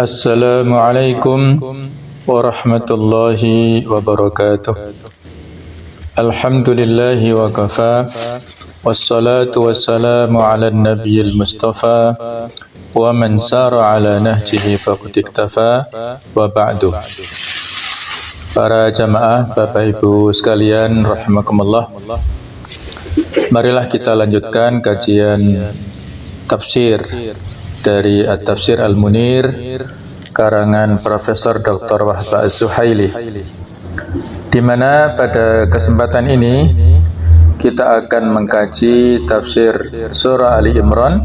Assalamualaikum warahmatullahi wabarakatuh. Alhamdulillahi wa kafa. Wassalatu wassalamu ala nabiyil mustafa wa man sara ala nahjihi faqad iktafa. Wa ba'du. Para jamaah, Bapak Ibu sekalian rahimakumullah, marilah kita lanjutkan kajian tafsir dari At-Tafsir Al-Munir karangan Profesor Dr. Wahbah Az-Zuhaili, di mana pada kesempatan ini kita akan mengkaji tafsir surah Ali Imran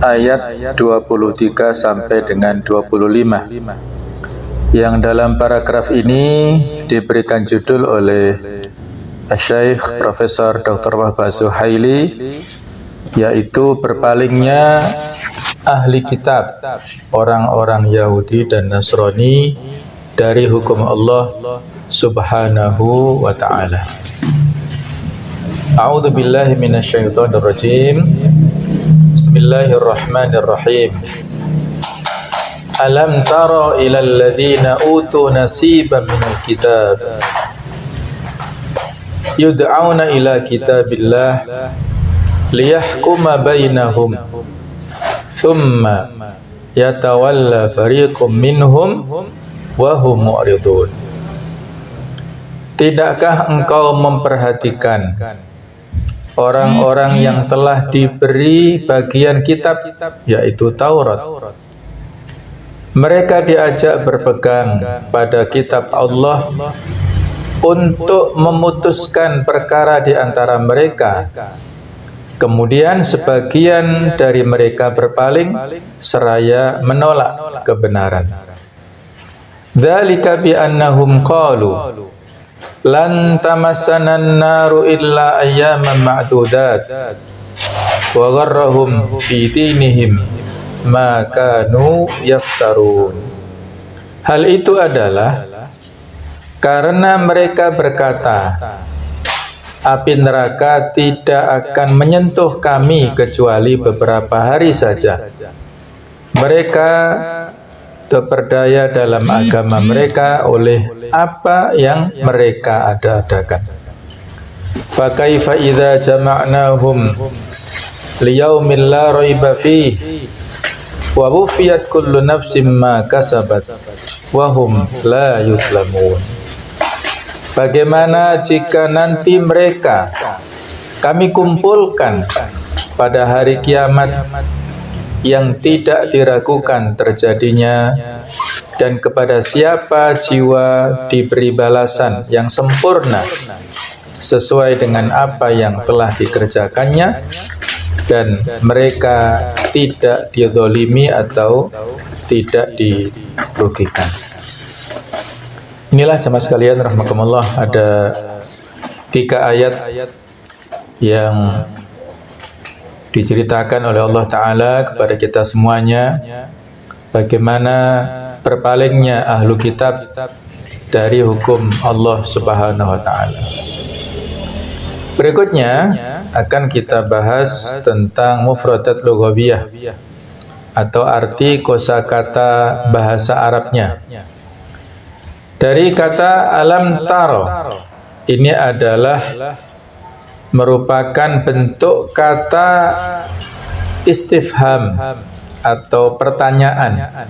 ayat 23 sampai dengan 25, yang dalam paragraf ini diberikan judul oleh Syekh Profesor Dr. Wahbah Az-Zuhaili, yaitu berpalingnya ahli kitab, orang-orang Yahudi dan Nasrani, dari hukum Allah subhanahu wa ta'ala. A'udzu billahi minasyaitonir rajim. Bismillahirrahmanirrahim. Alam tara ilal ladzina utu nasiban minal kitab yud'auna ila kitabillah liyahkuma bainahum thumma yatawalla fariqum minhum wa hum mu'ridun. Tidakkah engkau memperhatikan orang-orang yang telah diberi bagian kitab, yaitu Taurat? Mereka diajak berpegang pada kitab Allah untuk memutuskan perkara di antara mereka. Kemudian sebagian dari mereka berpaling seraya menolak kebenaran. Dzalika bi annahum qalu lan tamassana an-naru illa ayyaman ma'dudat wa gharrahum fi dinihim ma kanu yaftarun. Hal itu adalah karena mereka berkata, api neraka tidak akan menyentuh kami kecuali beberapa hari saja. Mereka terperdaya dalam agama mereka oleh apa yang mereka ada-adakan. Fa kaifa idza jama'nahum liyaumin la raiba fihi wa wufiyat kullu nafsin ma kasabat wa hum la yuzlamun. Bagaimana jika nanti mereka kami kumpulkan pada hari kiamat yang tidak diragukan terjadinya, dan kepada siapa jiwa diberi balasan yang sempurna sesuai dengan apa yang telah dikerjakannya, dan mereka tidak dizalimi atau tidak dirugikan. Inilah jemaah sekalian rahimakumullah, ada 3 ayat yang diceritakan oleh Allah Ta'ala kepada kita semuanya bagaimana berpalingnya ahlu kitab dari hukum Allah Subhanahu wa Ta'ala. Berikutnya akan kita bahas tentang mufradat lughawiyah atau arti kosakata bahasa Arabnya. Dari kata alam taro, ini adalah merupakan bentuk kata istifham atau pertanyaan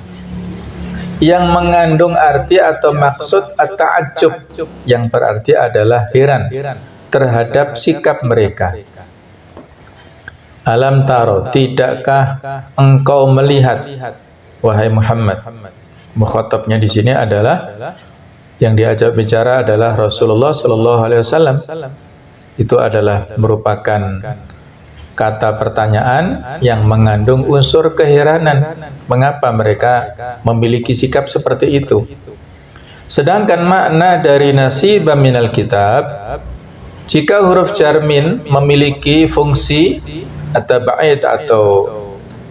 yang mengandung arti atau maksud at-ta'ajjub, yang berarti adalah heran terhadap sikap mereka. Alam taro, tidakkah engkau melihat, wahai Muhammad? Mukhatabnya di sini adalah, yang diajak bicara adalah Rasulullah Sallallahu Alaihi Wasallam. Itu adalah merupakan kata pertanyaan yang mengandung unsur keheranan, mengapa mereka memiliki sikap seperti itu. Sedangkan makna dari nasiban minal kitab, jika huruf jarmin memiliki fungsi at-tab'id atau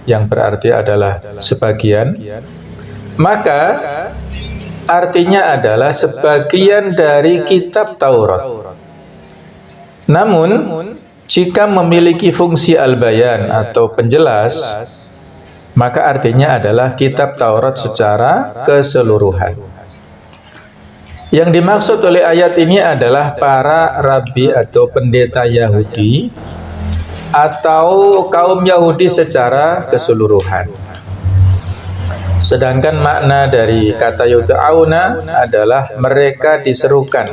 yang berarti adalah sebagian, maka artinya adalah sebagian dari kitab Taurat. Namun jika memiliki fungsi al-bayan atau penjelas, maka artinya adalah kitab Taurat secara keseluruhan. Yang dimaksud oleh ayat ini adalah para rabi atau pendeta Yahudi atau kaum Yahudi secara keseluruhan. Sedangkan makna dari kata yud'auna adalah mereka diserukan,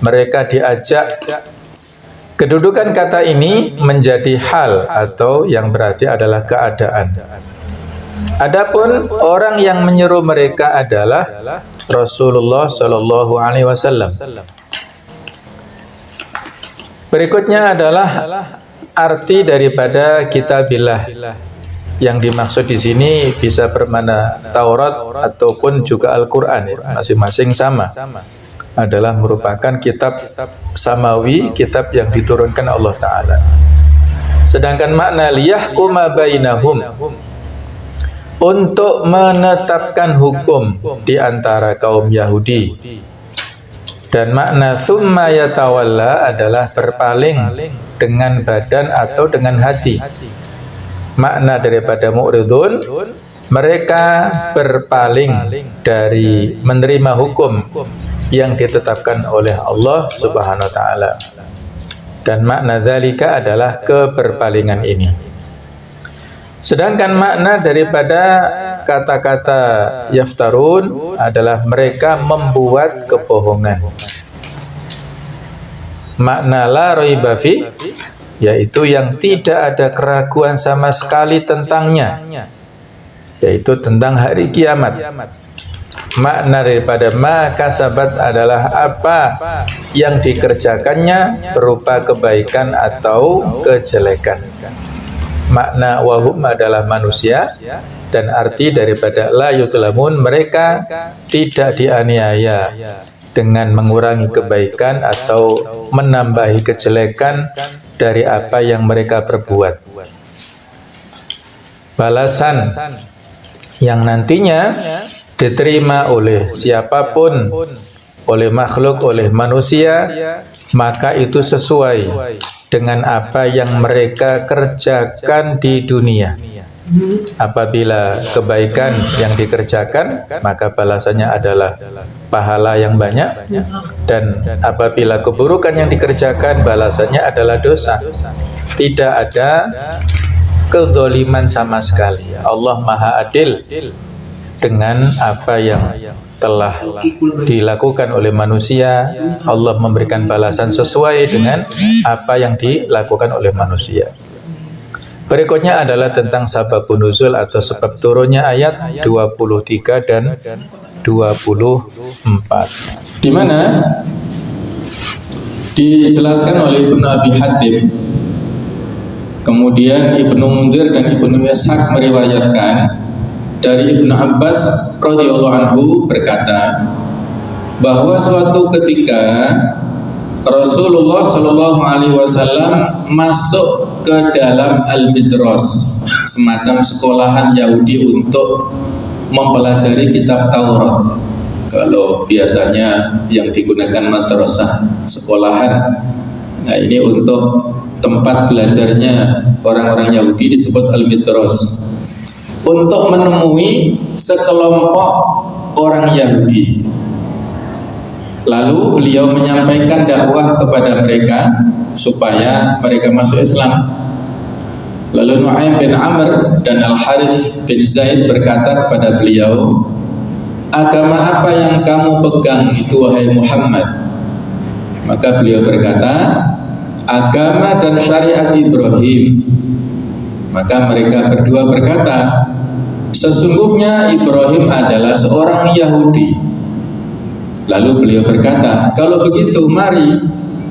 mereka diajak. Kedudukan kata ini menjadi hal atau yang berarti adalah keadaan. Adapun orang yang menyeru mereka adalah Rasulullah Shallallahu Alaihi Wasallam. Berikutnya adalah arti daripada kitabillah. Yang dimaksud di sini bisa bermakna Taurat ataupun juga Al-Quran, masing-masing sama. Adalah merupakan kitab samawi, kitab yang diturunkan Allah Ta'ala. Sedangkan makna liyahkuma bainahum, untuk menetapkan hukum di antara kaum Yahudi. Dan makna thumma yatawalla adalah berpaling dengan badan atau dengan hati. Makna daripada mu'ridun, mereka berpaling dari menerima hukum yang ditetapkan oleh Allah Subhanahu wa taala. Dan makna dzalika adalah keberpalingan ini. Sedangkan makna daripada kata-kata yaftarun adalah mereka membuat kebohongan. Makna la raiba fi, yaitu yang tidak ada keraguan sama sekali tentangnya, yaitu tentang hari kiamat. Makna daripada ma kasabat adalah apa yang dikerjakannya berupa kebaikan atau kejelekan. Makna wahum adalah manusia, dan arti daripada la yutlamun, mereka tidak dianiaya dengan mengurangi kebaikan atau menambahi kejelekan dari apa yang mereka perbuat. Balasan yang nantinya diterima oleh siapapun, oleh makhluk, oleh manusia, maka itu sesuai dengan apa yang mereka kerjakan di dunia. Apabila kebaikan yang dikerjakan, maka balasannya adalah pahala yang banyak, dan apabila keburukan yang dikerjakan, balasannya adalah dosa. Tidak ada kezaliman sama sekali. Allah Maha Adil dengan apa yang telah dilakukan oleh manusia. Allah memberikan balasan sesuai dengan apa yang dilakukan oleh manusia. Berikutnya adalah tentang sabab nuzul atau sebab turunnya ayat 23 dan 24, di mana dijelaskan oleh Ibnu Abi Hatim, kemudian Ibnu Munzir dan Ibnu Ishaq meriwayatkan dari Ibnu Abbas radhiyallahu anhu berkata bahwa suatu ketika Rasulullah Shallallahu Alaihi Wasallam masuk ke dalam al-midras, semacam sekolahan Yahudi untuk mempelajari kitab Taurat. Kalau biasanya yang digunakan madrasah, sekolahan, nah ini untuk tempat belajarnya orang-orang Yahudi disebut al-midras, untuk menemui sekelompok orang Yahudi. Lalu beliau menyampaikan dakwah kepada mereka supaya mereka masuk Islam. Lalu Nu'aim bin Amr dan Al-Harith bin Zaid berkata kepada beliau, agama apa yang kamu pegang itu wahai Muhammad? Maka beliau berkata, agama dan syariat Ibrahim. Maka mereka berdua berkata, sesungguhnya Ibrahim adalah seorang Yahudi. Lalu beliau berkata, kalau begitu mari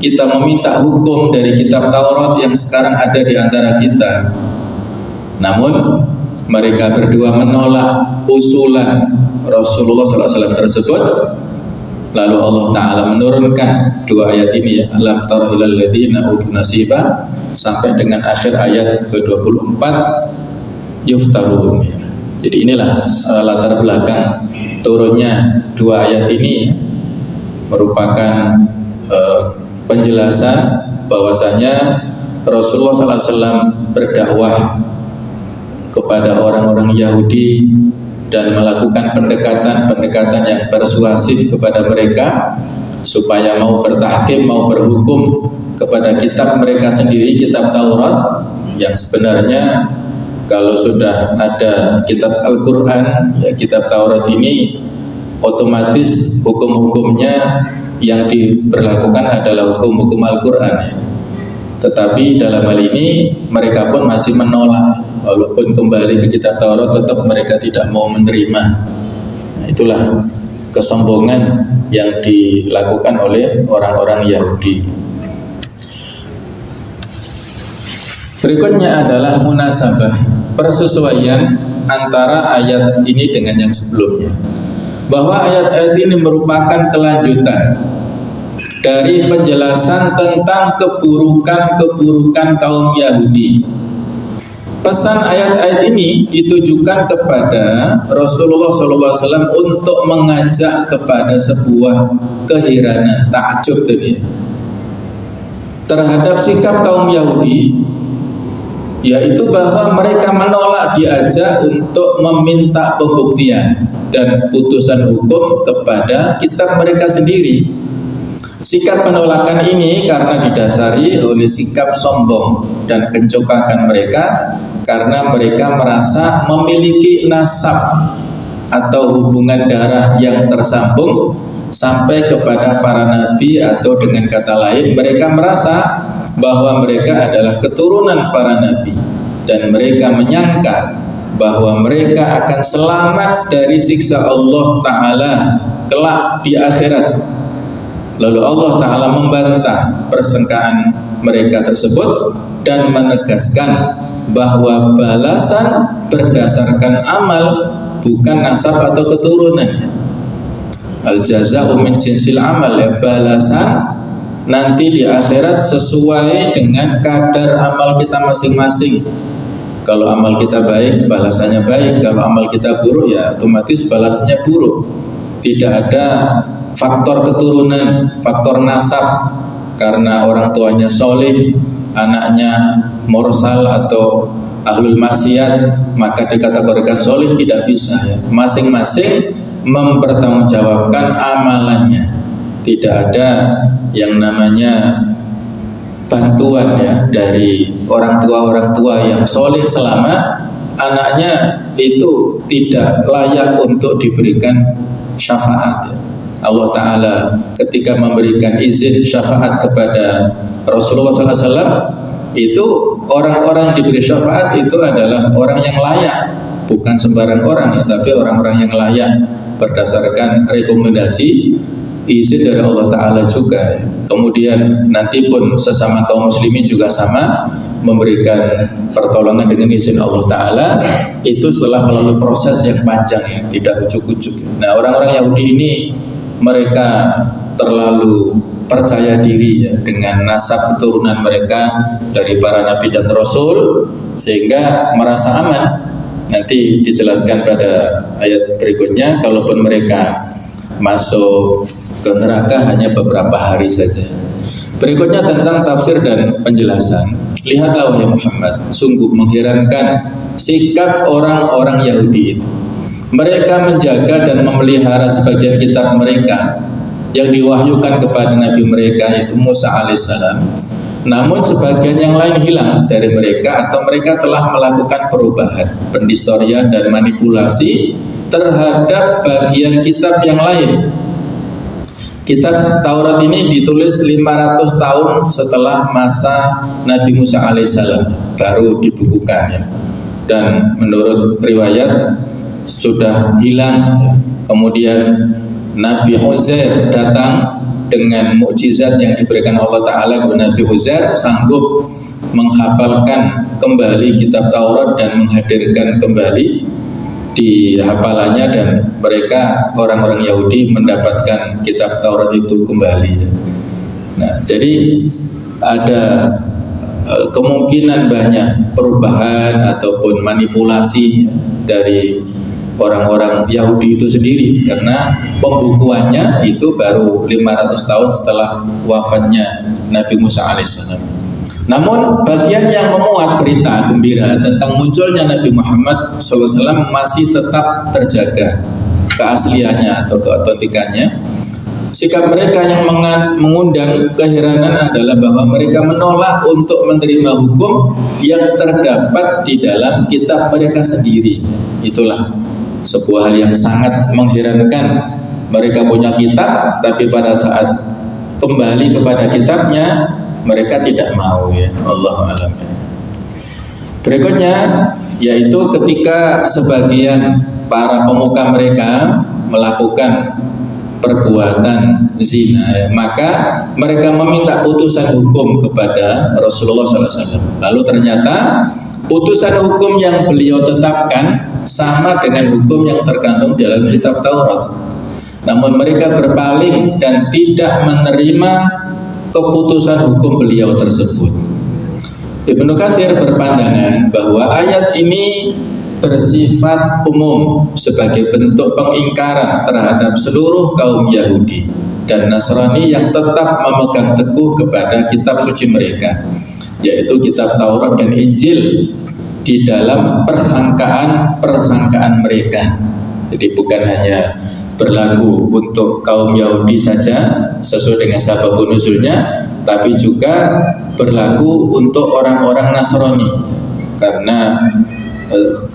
kita meminta hukum dari kitab Taurat yang sekarang ada di antara kita. Namun mereka berdua menolak usulan Rasulullah SAW tersebut. Lalu Allah Ta'ala menurunkan dua ayat ini, ya, alam tara ilal ladzina utu nasiba, sampai dengan akhir ayat ke-24 yuftarun. Jadi inilah latar belakang turunnya dua ayat ini, merupakan penjelasan bahwasanya Rasulullah SAW berdakwah kepada orang-orang Yahudi dan melakukan pendekatan-pendekatan yang persuasif kepada mereka supaya mau bertahkim, mau berhukum kepada kitab mereka sendiri, kitab Taurat, yang sebenarnya kalau sudah ada kitab Al-Quran, ya kitab Taurat ini otomatis hukum-hukumnya yang diberlakukan adalah hukum-hukum Al-Quran, ya. Tetapi dalam hal ini mereka pun masih menolak, walaupun kembali ke kitab Taurat tetap mereka tidak mau menerima. Nah, itulah kesombongan yang dilakukan oleh orang-orang Yahudi. Berikutnya adalah munasabah, persesuaian antara ayat ini dengan yang sebelumnya, bahwa ayat-ayat ini merupakan kelanjutan dari penjelasan tentang keburukan-keburukan kaum Yahudi. Pesan ayat-ayat ini ditujukan kepada Rasulullah SAW untuk mengajak kepada sebuah keheranan, takjub tadi, terhadap sikap kaum Yahudi, yaitu bahwa mereka menolak diajak untuk meminta pembuktian dan putusan hukum kepada kitab mereka sendiri. Sikap penolakan ini karena didasari oleh sikap sombong dan kencongkakan mereka, karena mereka merasa memiliki nasab atau hubungan darah yang tersambung sampai kepada para nabi, atau dengan kata lain mereka merasa bahwa mereka adalah keturunan para nabi, dan mereka menyangka bahwa mereka akan selamat dari siksa Allah Ta'ala kelak di akhirat. Lalu Allah Ta'ala membantah persangkaan mereka tersebut dan menegaskan bahwa balasan berdasarkan amal, bukan nasab atau keturunannya. Al-jaza'u min jinsil amal, ya, balasan nanti di akhirat sesuai dengan kadar amal kita masing-masing. Kalau amal kita baik, balasannya baik. Kalau amal kita buruk, ya otomatis balasannya buruk. Tidak ada faktor keturunan, faktor nasab, karena orang tuanya soleh, anaknya morsal atau ahlul maksiat, maka dikategorikan soleh, tidak bisa, ya. Masing-masing mempertanggungjawabkan amalannya. Tidak ada yang namanya bantuan, ya, dari orang tua yang soleh selama anaknya itu tidak layak untuk diberikan syafaat, ya. Allah Ta'ala ketika memberikan izin syafaat kepada Rasulullah SAW, itu orang-orang diberi syafaat itu adalah orang yang layak, bukan sembarang orang, ya, tapi orang-orang yang layak berdasarkan rekomendasi izin dari Allah Ta'ala juga, ya. Kemudian nanti pun sesama kaum muslimin juga sama, memberikan pertolongan dengan izin Allah Ta'ala, itu setelah melalui proses yang panjang, ya, tidak ujuk-ujuk. Nah, orang-orang Yahudi ini mereka terlalu percaya diri, ya, dengan nasab keturunan mereka dari para nabi dan rasul, sehingga merasa aman. Nanti dijelaskan pada ayat berikutnya, kalaupun mereka masuk ke neraka hanya beberapa hari saja. Berikutnya tentang tafsir dan penjelasan. Lihatlah wahai Muhammad, sungguh mengherankan sikap orang-orang Yahudi itu. Mereka menjaga dan memelihara sebagian kitab mereka yang diwahyukan kepada nabi mereka, yaitu Musa alaihissalam. Namun sebagian yang lain hilang dari mereka, atau mereka telah melakukan perubahan, pendistorian dan manipulasi terhadap bagian kitab yang lain. Kitab Taurat ini ditulis 500 tahun setelah masa Nabi Musa alaihissalam baru dibukukan, ya. Dan menurut riwayat sudah hilang, ya. Kemudian Nabi Uzair datang dengan mukjizat yang diberikan Allah Ta'ala kepada Nabi Uzair, sanggup menghafalkan kembali kitab Taurat dan menghadirkan kembali di hafalannya, dan mereka orang-orang Yahudi mendapatkan kitab Taurat itu kembali, ya. Nah, jadi ada kemungkinan banyak perubahan ataupun manipulasi dari orang-orang Yahudi itu sendiri, karena pembukuannya itu baru 500 tahun setelah wafatnya Nabi Musa alaihissalam. Namun bagian yang memuat berita gembira tentang munculnya Nabi Muhammad SAW masih tetap terjaga keasliannya atau keotentikannya. Sikap mereka yang mengundang keheranan adalah bahwa mereka menolak untuk menerima hukum yang terdapat di dalam kitab mereka sendiri. Itulah sebuah hal yang sangat mengherankan. Mereka punya kitab, tapi pada saat kembali kepada kitabnya mereka tidak mau, ya. Allahu a'lam. Berikutnya yaitu ketika sebagian para pemuka mereka melakukan perbuatan zina, ya, maka mereka meminta putusan hukum kepada Rasulullah SAW. Lalu ternyata putusan hukum yang beliau tetapkan sama dengan hukum yang terkandung dalam kitab Taurat. Namun mereka berpaling dan tidak menerima keputusan hukum beliau tersebut. Ibnu Katsir berpandangan bahwa ayat ini bersifat umum sebagai bentuk pengingkaran terhadap seluruh kaum Yahudi dan Nasrani yang tetap memegang teguh kepada kitab suci mereka, yaitu kitab Taurat dan Injil, di dalam persangkaan mereka. Jadi bukan hanya berlaku untuk kaum Yahudi saja sesuai dengan sababun nuzulnya, tapi juga berlaku untuk orang-orang Nasrani karena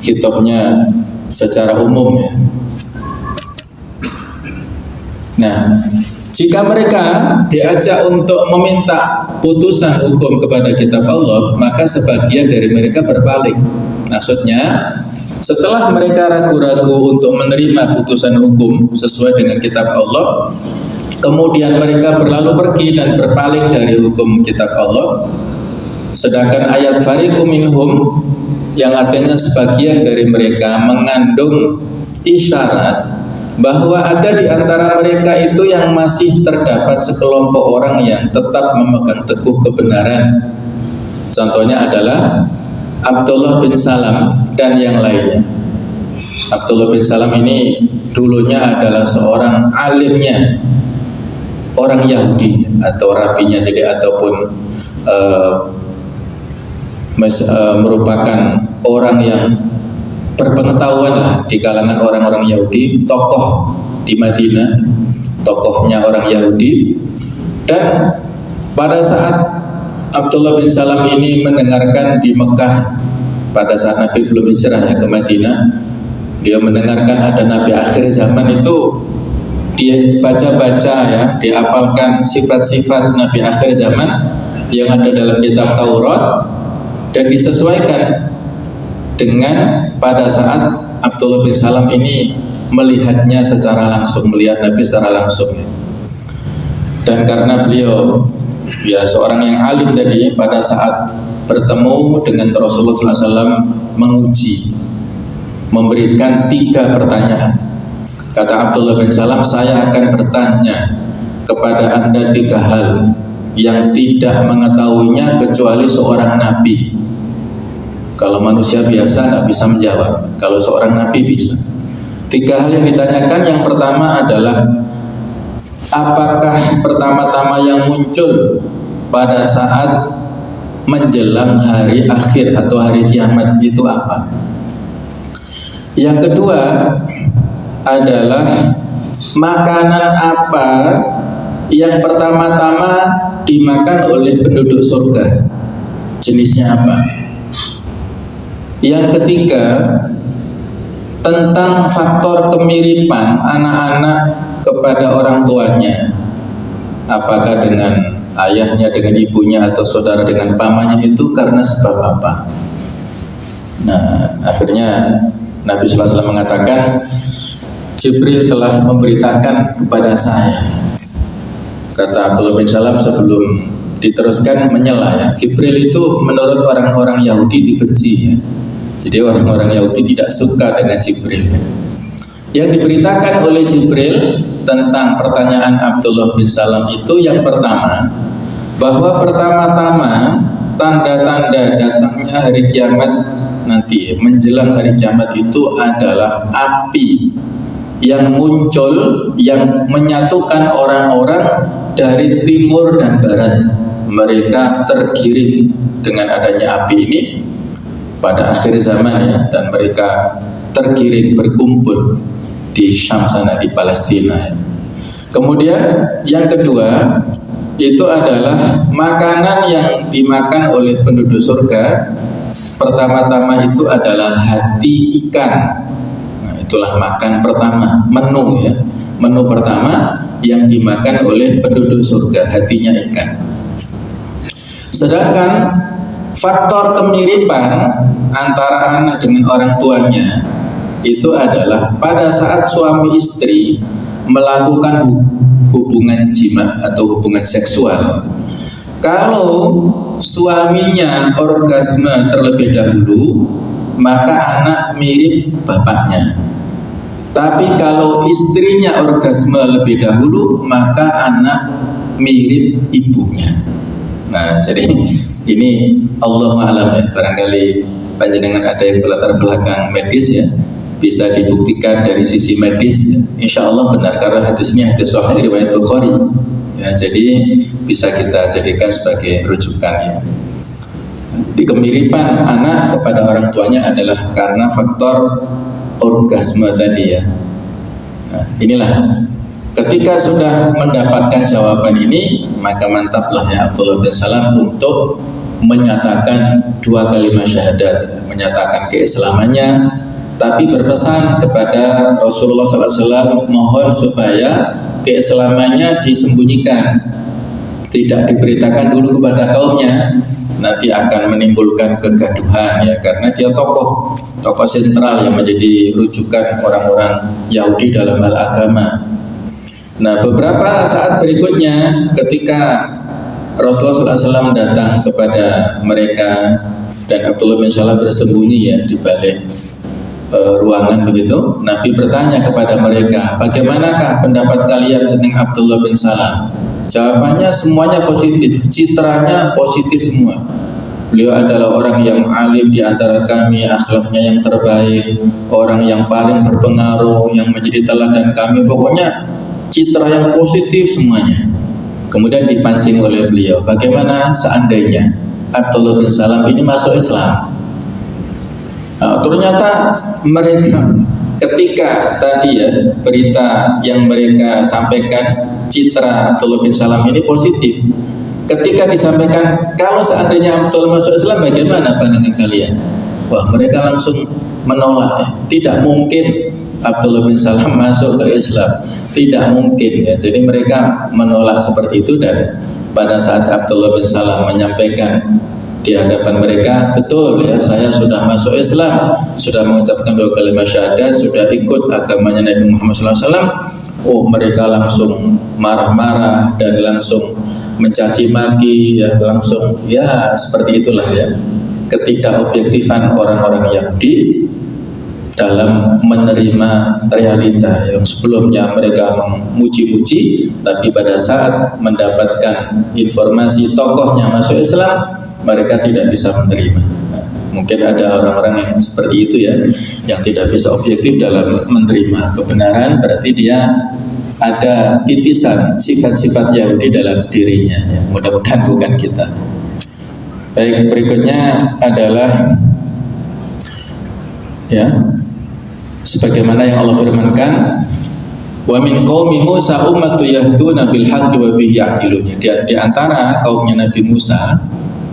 kitabnya secara umum, ya. Nah, jika mereka diajak untuk meminta putusan hukum kepada kitab Allah, maka sebagian dari mereka berpaling. Maksudnya, setelah mereka ragu-ragu untuk menerima putusan hukum sesuai dengan kitab Allah, kemudian mereka berlalu pergi dan berpaling dari hukum kitab Allah. Sedangkan ayat fariqum minhum, yang artinya sebagian dari mereka, mengandung isyarat bahwa ada di antara mereka itu yang masih terdapat sekelompok orang yang tetap memegang teguh kebenaran. Contohnya adalah Abdullah bin Salam dan yang lainnya. Abdullah bin Salam ini dulunya adalah seorang alimnya orang Yahudi atau rabinya, jadi ataupun merupakan orang yang berpengetahuan lah di kalangan orang-orang Yahudi, tokoh di Madinah, tokohnya orang Yahudi. Dan pada saat Abdullah bin Salam ini mendengarkan di Mekah, pada saat Nabi belum hijrah ya ke Madinah, dia mendengarkan ada Nabi akhir zaman itu, dia baca-baca, ya, dihafalkan sifat-sifat Nabi akhir zaman yang ada dalam kitab Taurat dan disesuaikan dengan pada saat Abdullah bin Salam ini melihatnya secara langsung, melihat Nabi secara langsung. Dan karena beliau ya seorang yang alim tadi, pada saat bertemu dengan Rasulullah SAW menguji, memberikan 3 pertanyaan. Kata Abdullah bin Salam, saya akan bertanya kepada Anda 3 hal yang tidak mengetahuinya kecuali seorang nabi. Kalau manusia biasa nggak bisa menjawab, kalau seorang nabi bisa. 3 hal yang ditanyakan, yang pertama adalah apakah pertama-tama yang muncul pada saat menjelang hari akhir atau hari kiamat itu apa? Yang kedua adalah makanan apa yang pertama-tama dimakan oleh penduduk surga, jenisnya apa? Yang ketiga, tentang faktor kemiripan anak-anak kepada orang tuanya, apakah dengan ayahnya, dengan ibunya, atau saudara dengan pamannya, itu karena sebab apa? Nah, akhirnya Nabi SAW mengatakan, Jibril telah memberitakan kepada saya. Kata Abdullah bin Salam sebelum diteruskan menyela, ya, Jibril itu menurut orang-orang Yahudi dibenci, ya. Jadi orang-orang Yahudi tidak suka dengan Jibril. Yang diberitakan oleh Jibril tentang pertanyaan Abdullah bin Salam itu yang pertama, bahwa pertama-tama tanda-tanda datangnya hari kiamat nanti, menjelang hari kiamat itu adalah api yang muncul, yang menyatukan orang-orang dari timur dan barat. mereka tergiring dengan adanya api ini pada akhir zaman ya, dan mereka tergiring berkumpul di Syam sana, di Palestina ya. Kemudian yang kedua itu adalah makanan yang dimakan oleh penduduk surga. Pertama-tama itu adalah hati ikan. Nah, itulah makan pertama, menu ya. Menu pertama yang dimakan oleh penduduk surga, hatinya ikan. Sedangkan faktor kemiripan antara anak dengan orang tuanya itu adalah pada saat suami istri melakukan hubungan jima atau hubungan seksual. Kalau suaminya orgasme terlebih dahulu, maka anak mirip bapaknya. Tapi kalau istrinya orgasme lebih dahulu, maka anak mirip ibunya. Nah, jadi ini Allahu a'lam ya, barangkali panjenengan ada yang berlatar belakang medis ya, bisa dibuktikan dari sisi medis ya. Insya Allah benar, karena hadis ini hadis sahih riwayat Bukhari ya, jadi bisa kita jadikan sebagai rujukan ya. Di kemiripan anak kepada orang tuanya adalah karena faktor orgasme tadi ya. Nah, inilah ketika sudah mendapatkan jawaban ini, maka mantaplah ya Abdullah bin Salam untuk menyatakan 2 kalimat syahadat, menyatakan keislamannya, tapi berpesan kepada Rasulullah SAW mohon supaya keislamannya disembunyikan, tidak diberitakan dulu kepada kaumnya, nanti akan menimbulkan kegaduhan ya, karena dia tokoh sentral yang menjadi rujukan orang-orang Yahudi dalam hal agama. Nah, beberapa saat berikutnya ketika Rasulullah SAW datang kepada mereka dan Abdullah bin Salam bersembunyi ya di balik ruangan begitu, Nabi bertanya kepada mereka, bagaimanakah pendapat kalian tentang Abdullah bin Salam? Jawabannya semuanya positif, citranya positif semua. Beliau adalah orang yang alim di antara kami, akhlaknya yang terbaik, orang yang paling berpengaruh, yang menjadi teladan kami, pokoknya citra yang positif semuanya. Kemudian dipancing oleh beliau, bagaimana seandainya Abdullah bin Salam ini masuk Islam? Nah, ternyata mereka ketika tadi ya berita yang mereka sampaikan, citra Abdullah bin Salam ini positif. Ketika disampaikan kalau seandainya Abdullah masuk Islam, bagaimana pandangan kalian? Wah, mereka langsung menolak ya. Tidak mungkin Abdullah bin Salam masuk ke Islam, tidak mungkin ya. Jadi mereka menolak seperti itu, dan pada saat Abdullah bin Salam menyampaikan di hadapan mereka, betul ya, saya sudah masuk Islam, sudah mengucapkan 2 kalimat syahadat, sudah ikut agamanya Nabi Muhammad SAW. Oh, mereka langsung marah-marah dan langsung mencaci maki ya, langsung ya seperti itulah ya, ketidakobjektifan orang-orang Yahudi dalam menerima realita yang sebelumnya mereka memuji-muji, tapi pada saat mendapatkan informasi tokohnya masuk Islam, mereka tidak bisa menerima. Nah, mungkin ada orang-orang yang seperti itu ya, yang tidak bisa objektif dalam menerima kebenaran, berarti dia ada titisan sifat-sifat Yahudi dalam dirinya ya. Mudah-mudahan bukan kita. Baik, berikutnya adalah ya, sebagaimana yang Allah firmankan, wa min qaumi Musa ummatu yahduna bil haqqi wa bihi ya'dilun. Di antara kaumnya Nabi Musa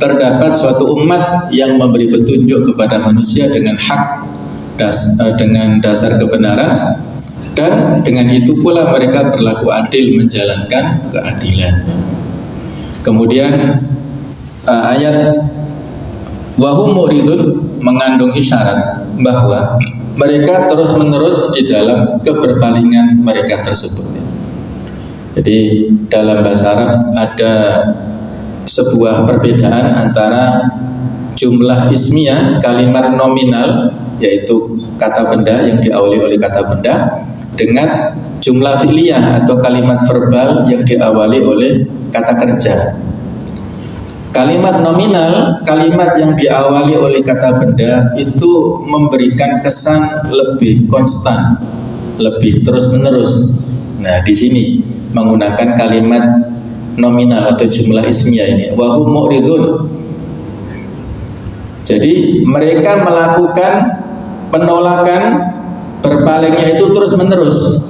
terdapat suatu umat yang memberi petunjuk kepada manusia dengan hak, dengan dasar kebenaran, dan dengan itu pula mereka berlaku adil, menjalankan keadilan. Kemudian ayat wahum muridun mengandung isyarat bahwa mereka terus-menerus di dalam keberpalingan mereka tersebut. Jadi dalam bahasa Arab ada sebuah perbedaan antara jumlah ismiyah, kalimat nominal, yaitu kata benda yang diawali oleh kata benda, dengan jumlah fi'liyah atau kalimat verbal yang diawali oleh kata kerja. Kalimat nominal, kalimat yang diawali oleh kata benda itu memberikan kesan lebih konstan, lebih terus-menerus. Nah, di sini menggunakan kalimat nominal atau jumlah ismiyah ini. Wa hum mu'ridun. Jadi mereka melakukan penolakan, berpalingnya itu terus menerus,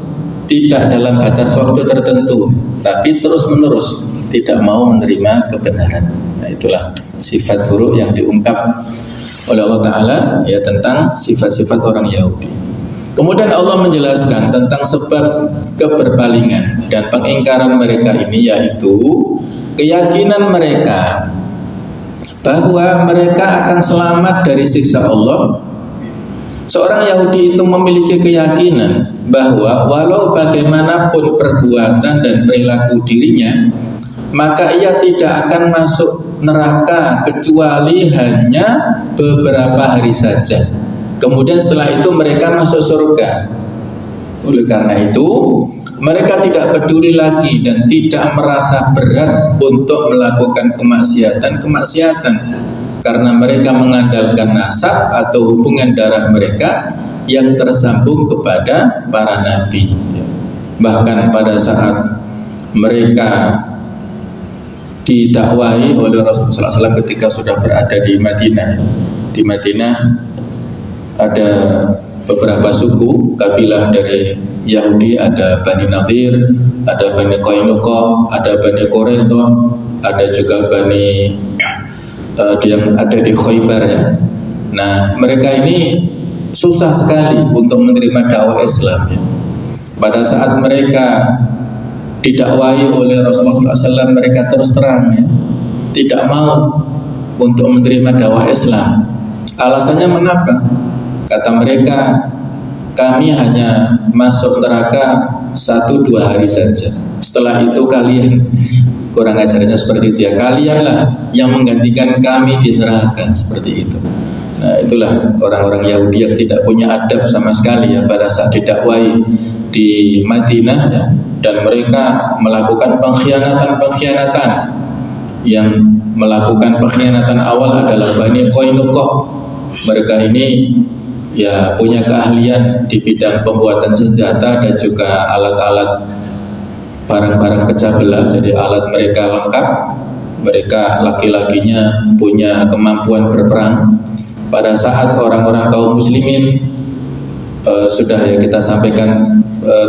tidak dalam batas waktu tertentu, tapi terus menerus tidak mau menerima kebenaran. Nah, itulah sifat buruk yang diungkap oleh Allah Ta'ala ya tentang sifat-sifat orang Yahudi. Kemudian Allah menjelaskan tentang sebab keberpalingan dan pengingkaran mereka ini, yaitu keyakinan mereka bahwa mereka akan selamat dari siksa Allah. Seorang Yahudi itu memiliki keyakinan bahwa walau bagaimanapun perbuatan dan perilaku dirinya, maka ia tidak akan masuk neraka kecuali hanya beberapa hari saja. Kemudian setelah itu mereka masuk surga. Oleh karena itu, mereka tidak peduli lagi dan tidak merasa berat untuk melakukan kemaksiatan karena mereka mengandalkan nasab atau hubungan darah mereka yang tersambung kepada para nabi. Bahkan pada saat mereka didakwahi oleh Rasulullah SAW ketika sudah berada di Madinah. Di Madinah ada beberapa suku kabilah dari Yahudi, ada Bani Nadir, ada Bani Qainuqa, ada Bani Quraidah, ada juga Bani yang ada di Khaybar ya. Nah, mereka ini susah sekali untuk menerima dakwah Islam ya. Pada saat mereka didakwahi oleh Rasulullah SAW, mereka terus terang ya, tidak mau untuk menerima dakwah Islam. Alasannya mengapa? Kata mereka, kami hanya masuk neraka 1-2 hari saja. Setelah itu kalian, kurang ajarnya seperti itu ya, kalianlah yang menggantikan kami di neraka, seperti itu. Nah, itulah orang-orang Yahudi yang tidak punya adab sama sekali ya pada saat didakwahi di Madinah ya, dan mereka melakukan pengkhianatan. Yang melakukan pengkhianatan awal adalah Bani Qainuqa. Mereka ini ya punya keahlian di bidang pembuatan senjata dan juga alat-alat barang-barang pecah belah. Jadi alat mereka lengkap, mereka laki-lakinya punya kemampuan berperang. Pada saat orang-orang kaum muslimin sudah ya kita sampaikan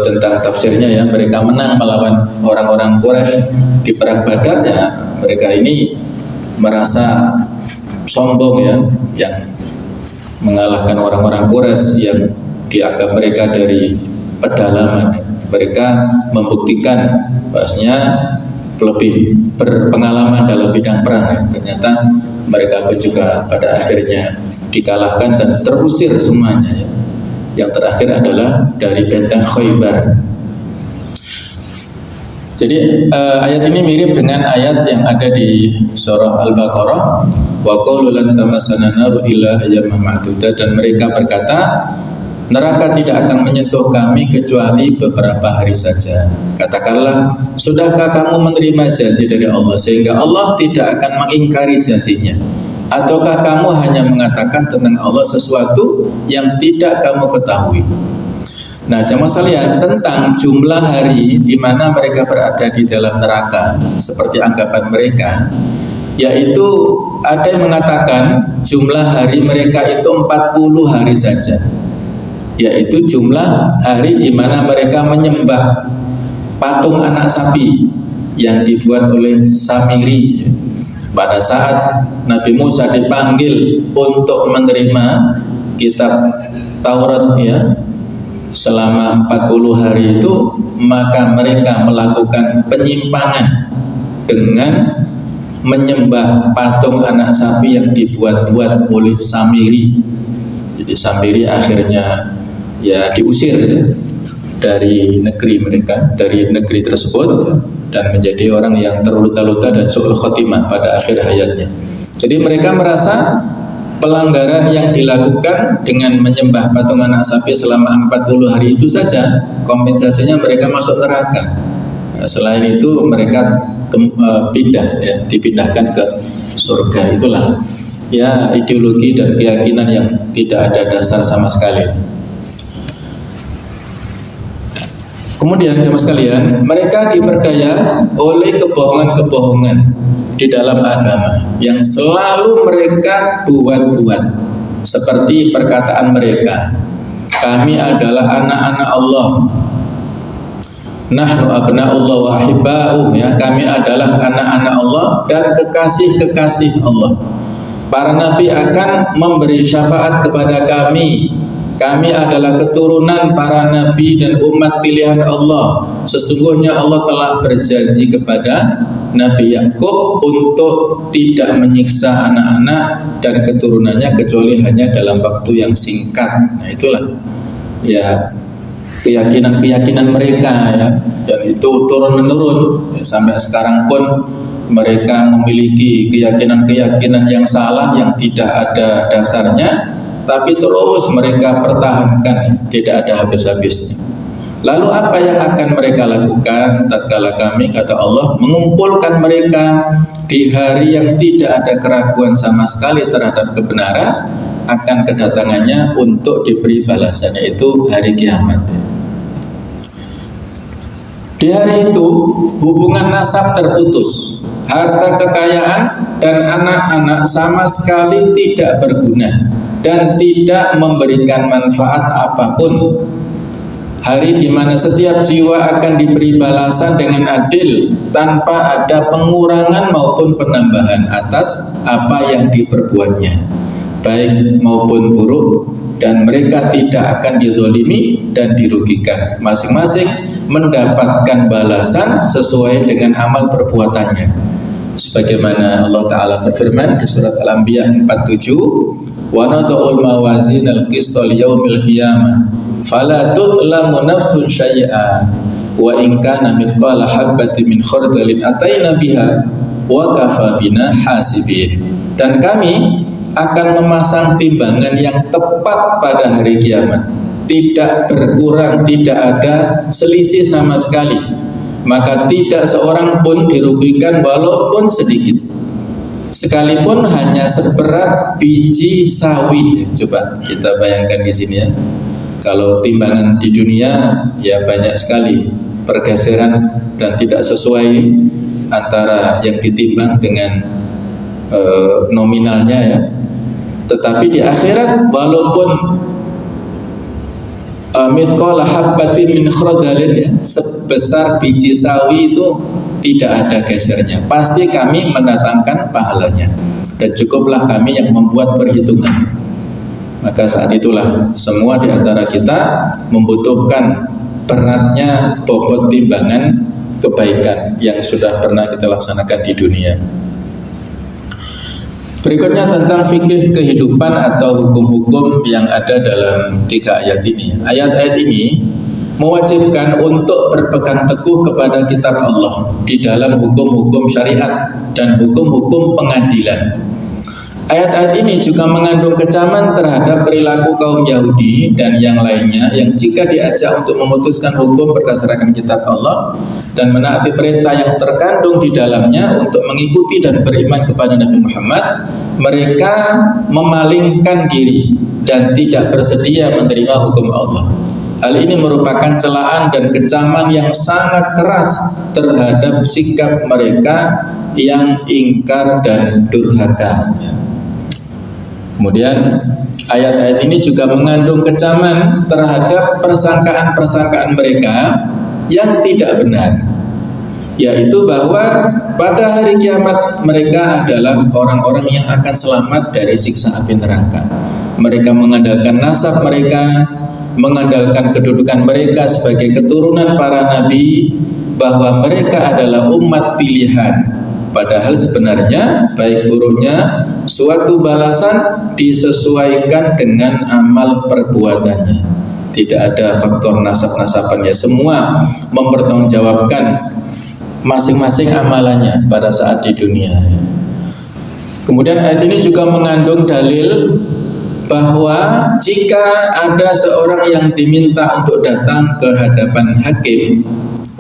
tentang tafsirnya ya, mereka menang melawan orang-orang Quraisy di perang Badar ya, mereka ini merasa sombong ya, yang mengalahkan orang-orang Quraisy yang dianggap mereka dari pedalaman ya. Mereka membuktikan bahwasanya lebih berpengalaman dalam bidang perang ya. Ternyata mereka pun juga pada akhirnya dikalahkan dan terusir semuanya ya. Yang terakhir adalah dari benteng Khaybar. Jadi ayat ini mirip dengan ayat yang ada di surah Al-Baqarah, wa qalu lan tamassana nar illa ayyaman ma'dudah, dan mereka berkata, neraka tidak akan menyentuh kami kecuali beberapa hari saja. Katakanlah, sudahkah kamu menerima janji dari Allah sehingga Allah tidak akan mengingkari janjinya? Ataukah kamu hanya mengatakan tentang Allah sesuatu yang tidak kamu ketahui? Nah, jamaah sekalian, tentang jumlah hari di mana mereka berada di dalam neraka, seperti anggapan mereka, yaitu ada yang mengatakan jumlah hari mereka itu 40 hari saja, yaitu jumlah hari di mana mereka menyembah patung anak sapi yang dibuat oleh Samiri. Pada saat Nabi Musa dipanggil untuk menerima kitab Taurat ya, selama 40 hari itu, maka mereka melakukan penyimpangan dengan menyembah patung anak sapi yang dibuat-buat oleh Samiri. Jadi Samiri akhirnya ya diusir ya, dari negeri mereka, dari negeri tersebut ya, dan menjadi orang yang terluka-luka dan su'ul khotimah pada akhir hayatnya. Jadi mereka merasa pelanggaran yang dilakukan dengan menyembah patung anak sapi selama 40 hari itu saja, kompensasinya mereka masuk neraka. Nah, selain itu mereka pindah ya, dipindahkan ke surga. Itulah ya ideologi dan keyakinan yang tidak ada dasar sama sekali. Kemudian jemaah sekalian, mereka diperdaya oleh kebohongan-kebohongan di dalam agama yang selalu mereka buat-buat. Seperti perkataan mereka, kami adalah anak-anak Allah. Nahnu abna'ullah wa ahibba'uh, ya, kami adalah anak-anak Allah dan kekasih-kekasih Allah. Para nabi akan memberi syafaat kepada kami. Kami adalah keturunan para nabi dan umat pilihan Allah. Sesungguhnya Allah telah berjanji kepada Nabi Yakub untuk tidak menyiksa anak-anak dan keturunannya kecuali hanya dalam waktu yang singkat. Nah, itulah ya keyakinan-keyakinan mereka, ya, dan itu turun-menurun, ya, sampai sekarang pun mereka memiliki keyakinan-keyakinan yang salah yang tidak ada dasarnya, tapi terus mereka pertahankan, tidak ada habis-habisnya. Lalu apa yang akan mereka lakukan tatkala kami, kata Allah, mengumpulkan mereka di hari yang tidak ada keraguan sama sekali terhadap kebenaran, akan kedatangannya untuk diberi balasan, yaitu hari kiamat. Di hari itu hubungan nasab terputus, harta kekayaan dan anak-anak sama sekali tidak berguna dan tidak memberikan manfaat apapun. Hari di mana setiap jiwa akan diberi balasan dengan adil tanpa ada pengurangan maupun penambahan atas apa yang diperbuatnya, baik maupun buruk, dan mereka tidak akan dizalimi dan dirugikan. Masing-masing mendapatkan balasan sesuai dengan amal perbuatannya. Sebagaimana Allah Ta'ala berfirman di surat Al-Anbiya 47, wa nada'ul mawazin al-qista liyaumil qiyamah fala tudlamu nafsun syai'a wa in kana mithqala habbatin min khardalin ataina biha wa kafa bina hasibin. Dan kami akan memasang timbangan yang tepat pada hari kiamat, tidak berkurang, tidak ada selisih sama sekali, maka tidak seorang pun dirugikan walaupun sedikit, sekalipun hanya seberat biji sawi. Coba kita bayangkan di sini, ya, kalau timbangan di dunia ya banyak sekali pergeseran dan tidak sesuai antara yang ditimbang dengan nominalnya, ya. Tetapi di akhirat walaupun mithqala habbatin min khardalin, ya, sebesar biji sawi itu tidak ada gesernya, pasti kami mendatangkan pahalanya dan cukuplah kami yang membuat perhitungan. Maka saat itulah semua di antara kita membutuhkan beratnya bobot timbangan kebaikan yang sudah pernah kita laksanakan di dunia. Berikutnya tentang fikih kehidupan atau hukum-hukum yang ada dalam 3 ayat ini. Ayat-ayat ini mewajibkan untuk berpegang teguh kepada kitab Allah di dalam hukum-hukum syariat dan hukum-hukum pengadilan. Ayat-ayat ini juga mengandung kecaman terhadap perilaku kaum Yahudi dan yang lainnya yang jika diajak untuk memutuskan hukum berdasarkan kitab Allah dan menaati perintah yang terkandung di dalamnya untuk mengikuti dan beriman kepada Nabi Muhammad, mereka memalingkan diri dan tidak bersedia menerima hukum Allah. Hal ini merupakan celaan dan kecaman yang sangat keras terhadap sikap mereka yang ingkar dan durhaka. Kemudian ayat-ayat ini juga mengandung kecaman terhadap persangkaan-persangkaan mereka yang tidak benar, yaitu bahwa pada hari kiamat mereka adalah orang-orang yang akan selamat dari siksa api neraka. Mereka mengandalkan nasab mereka, mengandalkan kedudukan mereka sebagai keturunan para nabi, bahwa mereka adalah umat pilihan. Padahal sebenarnya baik buruknya suatu balasan disesuaikan dengan amal perbuatannya. Tidak ada faktor nasab-nasabannya, semua mempertanggungjawabkan masing-masing amalannya pada saat di dunia. Kemudian ayat ini juga mengandung dalil bahwa jika ada seorang yang diminta untuk datang ke hadapan hakim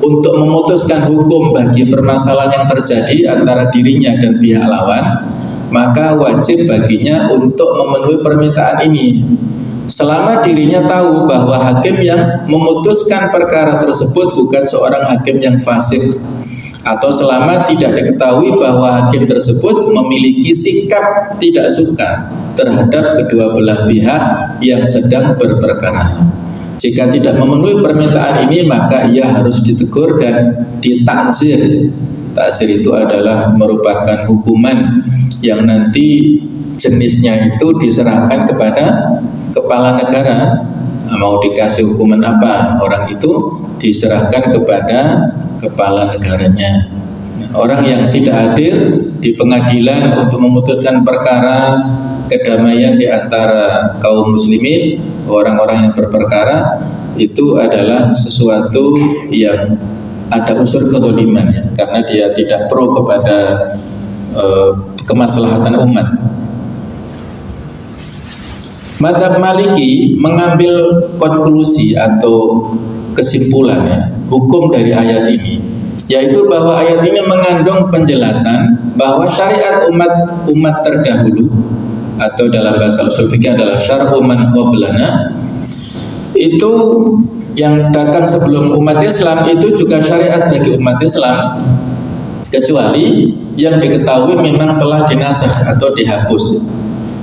untuk memutuskan hukum bagi permasalahan yang terjadi antara dirinya dan pihak lawan, maka wajib baginya untuk memenuhi permintaan ini. selama dirinya tahu bahwa hakim yang memutuskan perkara tersebut bukan seorang hakim yang fasik, atau selama tidak diketahui bahwa hakim tersebut memiliki sikap tidak suka terhadap kedua belah pihak yang sedang berperkara. Jika tidak memenuhi permintaan ini, maka ia harus ditegur dan ditakzir. Takzir itu adalah merupakan hukuman yang nanti jenisnya itu diserahkan kepada kepala negara. Mau dikasih hukuman apa, orang itu diserahkan kepada kepala negaranya. Orang yang tidak hadir di pengadilan untuk memutuskan perkara kedamaian di antara kaum muslimin, orang-orang yang berperkara, itu adalah sesuatu yang ada unsur kezaliman, ya, karena dia tidak pro kepada kemaslahatan umat. Madzhab Maliki mengambil konklusi atau kesimpulan, ya, hukum dari ayat ini, yaitu bahwa ayat ini mengandung penjelasan bahwa syariat umat terdahulu, atau dalam bahasa usul fikih adalah syar'u man qablana, itu yang datang sebelum umat Islam itu juga syariat bagi umat Islam, kecuali yang diketahui memang telah dinasakh atau dihapus.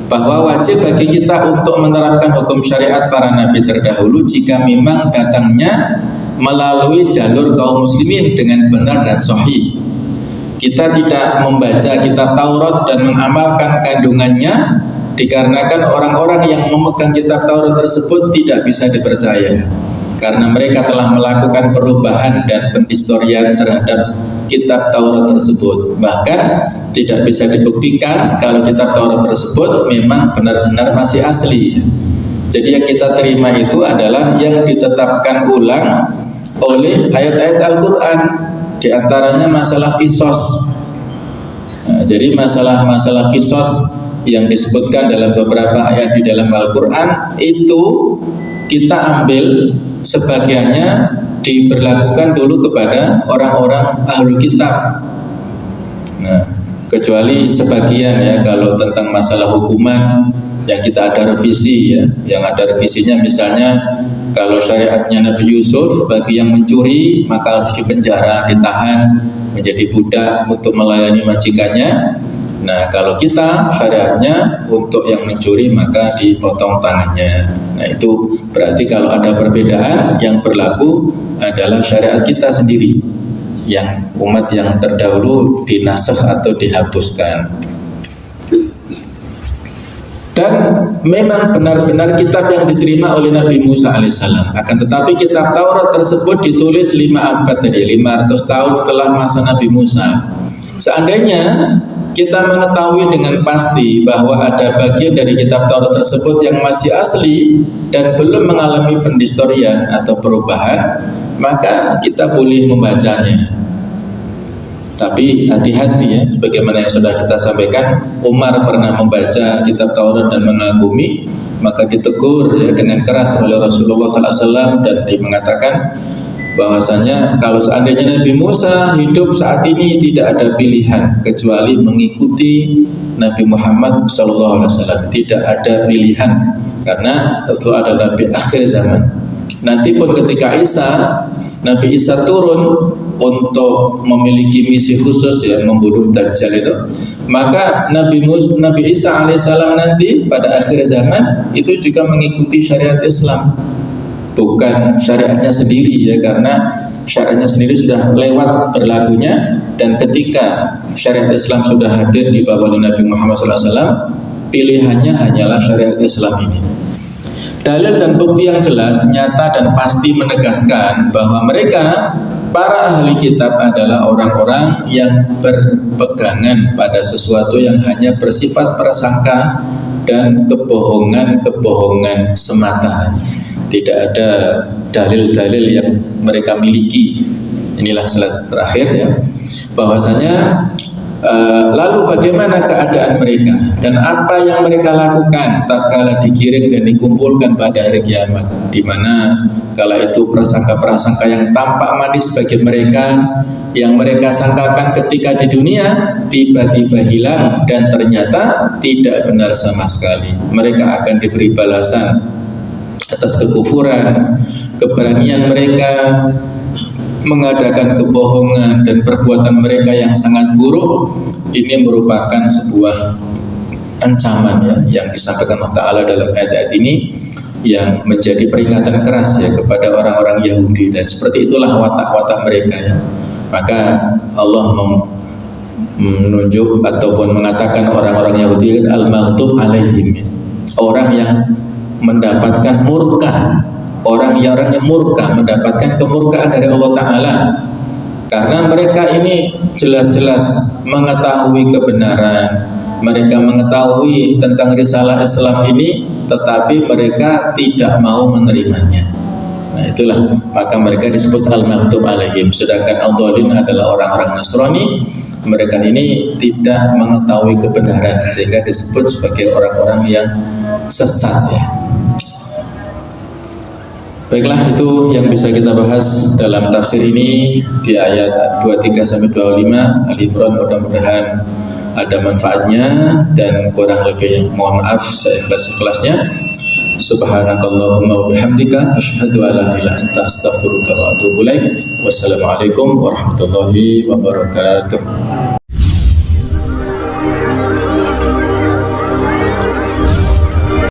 Bahwa wajib bagi kita untuk menerapkan hukum syariat para nabi terdahulu jika memang datangnya melalui jalur kaum muslimin dengan benar dan sahih. Kita tidak membaca kitab Taurat dan mengamalkan kandungannya dikarenakan orang-orang yang memegang kitab Taurat tersebut tidak bisa dipercaya, karena mereka telah melakukan perubahan dan penhistorian terhadap kitab Taurat tersebut. Bahkan tidak bisa dibuktikan kalau kitab Taurat tersebut memang benar-benar masih asli. Jadi yang kita terima itu adalah yang ditetapkan ulang oleh ayat-ayat Al-Quran, di antaranya masalah kisos. Jadi masalah kisos yang disebutkan dalam beberapa ayat di dalam Al-Quran itu kita ambil sebagiannya diberlakukan dulu kepada orang-orang ahlul kitab. Nah, kecuali sebagian, ya, kalau tentang masalah hukuman yang kita ada revisi, ya, yang ada revisinya misalnya kalau syariatnya Nabi Yusuf, bagi yang mencuri maka harus dipenjara, ditahan menjadi budak untuk melayani majikannya. Nah, kalau kita syariatnya untuk yang mencuri maka dipotong tangannya. Nah, itu berarti kalau ada perbedaan, yang berlaku adalah syariat kita sendiri, yang umat yang terdahulu dinasakh atau dihapuskan. Dan memang benar-benar kitab yang diterima oleh Nabi Musa alaihissalam. Akan tetapi kitab Taurat tersebut ditulis 5 ratus tahun setelah masa Nabi Musa. Seandainya kita mengetahui dengan pasti bahwa ada bagian dari kitab Taurat tersebut yang masih asli dan belum mengalami pendistorian atau perubahan, maka kita boleh membacanya. Tapi hati-hati, ya, sebagaimana yang sudah kita sampaikan, Umar pernah membaca kitab Taurat dan mengagumi, maka ditegur, ya, dengan keras oleh Rasulullah SAW, dan dia mengatakan bahwasanya kalau seandainya Nabi Musa hidup saat ini tidak ada pilihan kecuali mengikuti Nabi Muhammad SAW. Tidak ada pilihan, karena itu adalah Nabi akhir zaman. Nanti pun ketika Nabi Isa turun untuk memiliki misi khusus, ya, membunuh Dajjal itu, maka Nabi Isa alaihissalam nanti pada akhir zaman itu juga mengikuti syariat Islam, bukan syariatnya sendiri, ya, karena syariatnya sendiri sudah lewat berlakunya, dan ketika syariat Islam sudah hadir di bawah Nabi Muhammad SAW, pilihannya hanyalah syariat Islam ini. Dalil dan bukti yang jelas, nyata dan pasti menegaskan bahwa mereka para ahli kitab adalah orang-orang yang berpegangan pada sesuatu yang hanya bersifat prasangka dan kebohongan semata. Tidak ada dalil-dalil yang mereka miliki. Inilah slide terakhir, ya, bahwasanya lalu bagaimana keadaan mereka dan apa yang mereka lakukan tatkala digiring dan dikumpulkan pada hari kiamat, di mana kala itu prasangka-prasangka yang tampak manis bagi mereka, yang mereka sangkakan ketika di dunia, tiba-tiba hilang dan ternyata tidak benar sama sekali. Mereka akan diberi balasan atas kekufuran, keberanian mereka mengadakan kebohongan dan perbuatan mereka yang sangat buruk, ini merupakan sebuah ancaman ya yang disampaikan Allah Ta'ala dalam ayat-ayat ini, yang menjadi peringatan keras ya kepada orang-orang Yahudi, dan seperti itulah watak-watak mereka ya. Maka Allah menunjuk ataupun mengatakan orang-orang Yahudi al-maghdub alaihim, ya, orang yang mendapatkan murka, orang yang murka, mendapatkan kemurkaan dari Allah Ta'ala, karena mereka ini jelas-jelas mengetahui kebenaran, mereka mengetahui tentang risalah Islam ini, tetapi mereka tidak mau menerimanya. Nah itulah, maka mereka disebut al-maghdub alaihim. Sedangkan al-dhalin adalah orang-orang Nasrani, mereka ini tidak mengetahui kebenaran, sehingga disebut sebagai orang-orang yang sesat ya. Baiklah, itu yang bisa kita bahas dalam tafsir ini di ayat 23-25 Al-Imran. Mudah-mudahan ada manfaatnya, dan kurang lebih mohon maaf saya ikhlas-ikhlasnya. Subhanakallahumma wa bihamdika asyhadu an la ilaha illa anta astaghfiruka wa atubu ilaik. Wassalamualaikum warahmatullahi wabarakatuh.